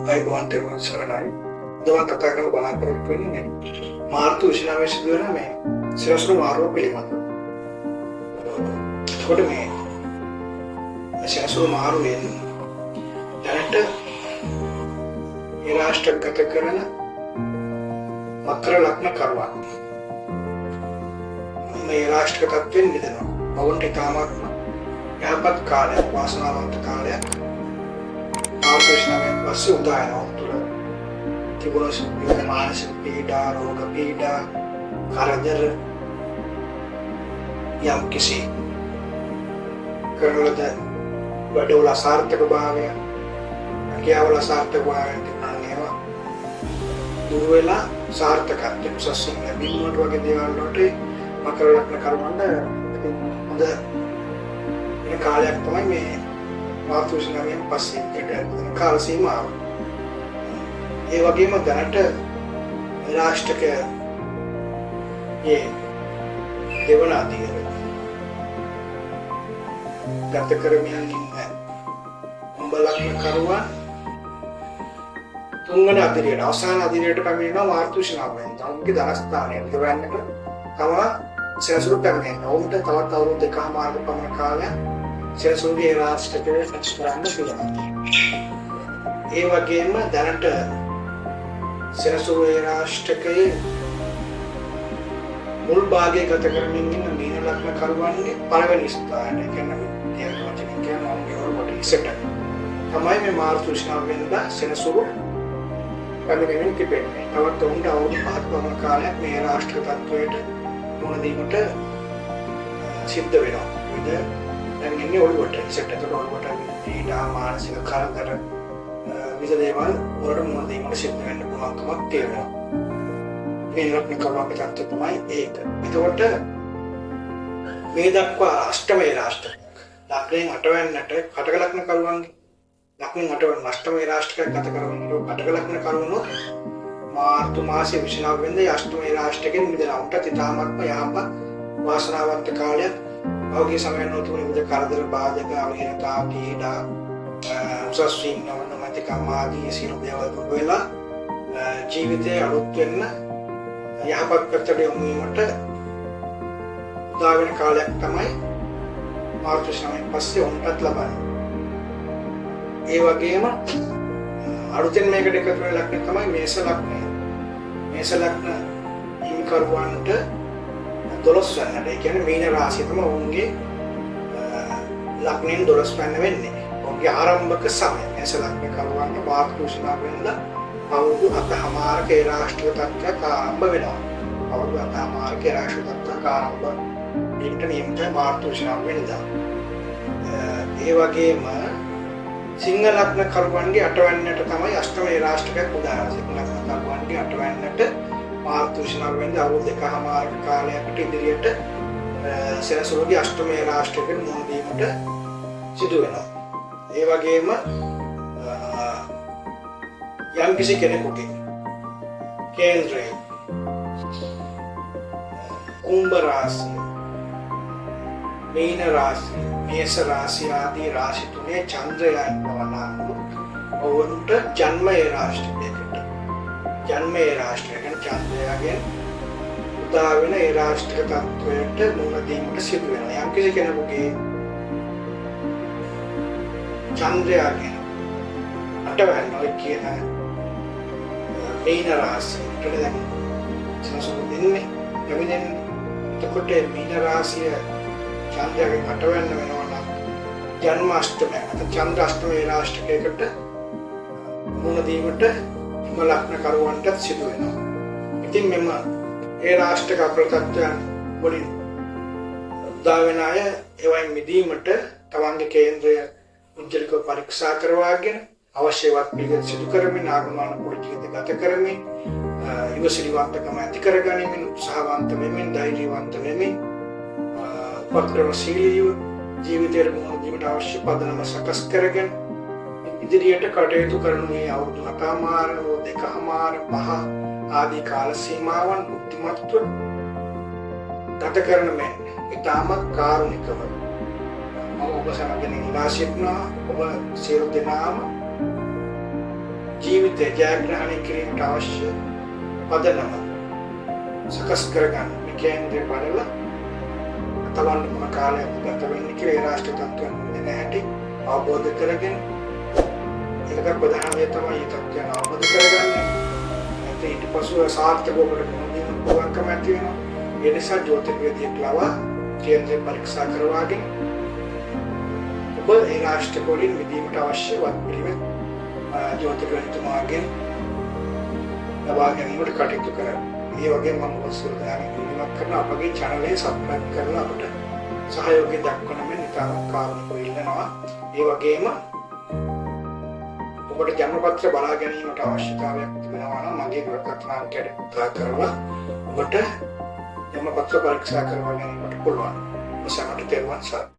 අයිබෝන් තෙරුවන් සරණයි. දවල් කතා කරලා බලාපොරොත්තු වෙන්නේ මාර්තු 29 සිදුවන මේ සිරස්රු මාරුව පිළිබඳව. එතකොට මේ සිරස්රු මාරුවෙන් දැනට ඒ රාෂ්ට්‍රගත කරන මකර ලග්න කරුවන් මේ රාෂ්ට්‍රගතත්වයෙන් මිදෙනවා. ඔවුන්ට ඉතාමත්ම යහපත් කාලයක්, වාසනාවන්ත කාලයක් මාර්තු 29 පස්සේ උදා වෙනවා. තිබුණ මානසික පීඩා, රෝග පීඩා, කරදර යම් කිසි කරලද වැඩවල අසාර්ථක භාවය, අකියාවල අසාර්ථක භාවය තිබුණා ඒවා දුර වෙලා සාර්ථකත්වයට උසස්සින් ලැබීමට වගේ දේවල් වලට මකර ලග්න කරුවන්ට හොඳ මේ කාලයක් තමයි මේ මාර්තු 29 පස්සේ ඉඳන් කාල සීමාව. ඒ වගේම දැනට රාෂ්ට්‍රක දෙවන අධිර ගත කරමින් ඉන්න උඹ ලග්න කරුවන් තුන්වන අධිරයට, අවසාන අධිරයට පැමිණෙනවා මාර්තු 29 වෙනිදා. උන්ගේ දරස්ථානය ඉවරන්නට තම සෙනසුරු පැමිණෙනවා. උන්ට තවත් අවුරුදු දෙකමාරක පමණ කාලයක් සෙනසුරුගේ රාෂ්ට්‍රකයේ සැකසරන්න පුළුවන්. ඒ වගේම දැනට සෙනසුරු රාෂ්ට්‍රකයේ මුල් භාගයේ ගත කරමින් ඉන්න මීන ලග්න කරුවන්ගේ පළවෙනි ස්ථානය කියන්නේ තමයි මේ මාර්තු 29 වෙනිදා සෙනසුරු පැමිණෙමින් තිබෙන්නේ. තවත් උන්ට අවුරුදු 5ක් පමණ කාලයක් මේ රාෂ්ට්‍ර තත්වයට මුහුණ දීමට සිද්ධ වෙනවා. දැන් ඉන්නේ ඔළුවට ඉස්සෙල්ට ඔළුවට පීඩා, මානසික කරදර විවිධ දේවල් වලට මුහුණ දීමට සිද්ධ වෙන්න පුළුවන්කමක් තියෙනවා. මේ ලග්න කරුවන්ගේ තත්ත්වය තමයි ඒක. එතකොට මේ දක්වා අෂ්ටමයේ රාෂ්ට්‍රයක් ලග්නයෙන් 8 වෙන්නට කටක ලග්න කරුවන්ගේ ලග්නයෙන් 8 වෙන අෂ්ටමයේ රාෂ්ට්‍රයක් ගත කරන කටක ලග්න කරුවනොත් මාර්තු මාසයේ 29 වෙනිදා අෂ්ටමයේ රාෂ්ට්‍රයෙන් මිදෙනවා. උන්ට ඉතාමත්ම යහපත් වාසනාවන්ත කාලයක්. අවගේ සමයන් නොතුන විවිධ කරදර, බාධක, අවහිරතා, පීඩා, උසස් වීම නොමැතිකම් ආදී සියලු දේවල් දුර වෙලා ජීවිතයේ අලුත් වෙන්න යහපත් පැත්තට යොමු වීමට උදා වෙන කාලයක් තමයි මාර්තු 29 පස්සේ උන්ටත් ලබන්නේ. ඒ වගේම අලුතෙන් මේකට එකතු වෙන ලග්න තමයි මේෂ ලග්නය. මේෂ ලග්න හිමිකරුවන්ට 12 වෙනිදාට, ඒ කියන්නේ මීන රාශිය තමයි ඔවුන්ගේ ලග්නෙන් 12 වෙනිදා වෙන්නේ. ඔවුන්ගේ ආරම්භක සමය මේෂ ලග්න කරුවන්ට මාර්තු 29 වෙනිදා අවුරුදු 7මාරක ඒ රාෂ්ට්‍රීය තත්ත්වයක් ආරම්භ වෙනවා. අවුරුදු 7මාරක ඒ රාෂ්ට්‍රීය තත්ත්වයක් ආරම්භ වීමට නියමිත මාර්තු 29 වෙනිදා. ඒ වගේම සිංහ ලග්න කරුවන්ගේ 8 වෙනිදාට තමයි අෂ්ටමයේ රාෂ්ට්‍රයක් උදා වෙනවා. සිංහ ලග්න කරුවන්ගේ 8 වෙනිදාට මාර්තු 29 වෙනිදා අවුරුදු දෙකමාරක කාලයකට ඉදිරියට සෙනසුරුගේ අෂ්ටමයේ රාෂ්ට්‍රයකට මුහුණ දීමට සිදු වෙනවා. ඒ වගේම යම් කිසි කෙනෙකුගේ කේන්ද්‍රයේ කුම්භ රාශිය, මීන රාශිය, මේෂ රාශිය ආදී රාශි තුනේ චන්ද්‍රයා ඉන්නවා නම් ඔවුන්ට ජන්මයේ රාශියකට ජන්මයේ රාශියකට චන්ද්‍රයාගෙන් උදා වෙන ඒ රාශික තත්වයට මුහුණ දීමට සිදු වෙනවා. යම් කිසි කෙනෙකුගේ චන්ද්‍රයාගෙන් 8 වෙනිදා කියන මීන රාශියට දැන් සසු දෙන්නේ එවිදෙන් එතකොට මීන රාශිය චන්ද්‍රයාගෙන් 8 වෙනිදා වෙනවා නම් ජන්මාෂ්ටමය අත චන්ද්‍රාෂ්ටමයේ රාශියකට මුහුණ දීමට ලග්න කරුවන්ට සිදු වෙනවා. ඉතින් මෙම ඒ රාෂ්ට්‍රක අප්‍රතත්වයන් වලින් උදා වෙන අය ඒවයින් මිදීමට තමන්ගේ කේන්ද්‍රය උද්දලිකව පරීක්ෂා කරවාගෙන අවශ්‍යවත් පිළිවෙත් සිදු කරමින් ආගමනුකූල ජීවිත ගත කරමින් ඉවසිලිවන්තකම ඇති කරගනිමින් උත්සාහවන්ත වෙමින් ධෛර්යවන්ත වෙමින් උපක්‍රමශීලීව ජීවිතයට මුහුණ දීමට අවශ්‍ය පදනම සකස් කරගෙන ඉදිරියට කටයුතු කරන මේ අවුරුදු 7මාර, 2මාර, 5 ආදී කාල සීමාවන් බුද්ධිමත්ව ගත කරන මේ ඉතාමත් කාරුණිකව ඔබ සමගින් ඉලා සිටිනවා. ඔබ සියලු දෙනාම ජීවිතය ජයග්‍රහණය කිරීමට අවශ්‍ය පදනම සකස් කරගන්න මේ කේන්ද්‍රය බලලා තවන්න මොන කාලයක් ගත වෙන්නේ කියලා ඒ රාෂ්ට්‍රීය තත්ත්වයන් දෙන හැටි අවබෝධ කරගෙන ඒකට ප්‍රධානම තමයි මේ තත්ත්වයන් අවබෝධ කරගන්නේ. ඊට පස්ව සාර්ථකව කරගන්න පුළුවන්කම ඇති වෙනවා. ඒ නිසා ජ්‍යොතිර්වේදීන් ලවා කේන්ද්‍රය පරීක්ෂා කරවාගෙන ඔබ ඒ රාෂ්ට්‍රීය පොලින් විදීමට අවශ්‍ය වත් පිළිවෙත් ජ්‍යොතිර්වේදීතුමාගෙන් ලබා ගැනීමට කටයුතු කරන්න. ඒ වගේම මම ඔස්සල් දාගෙන ඉල්ලීමක් කරන අපගේ channel එක subscribe කරලා අපට සහයෝගය දක්වන මෙන් ඉතාම කාරුණිකව ඉල්ලනවා. ඒ වගේම ඔබට ජන්මපත්‍ර බලා ගැනීමට අවශ්‍යතාවයක් තිබෙනවා නම් මගේ දුරකථන අංකයට කතා කරලා ඔබට ජන්මපත්‍ර පරීක්ෂා කරවා ගැනීමට පුළුවන්. ඔසකට තෙරුවන් සරණයි.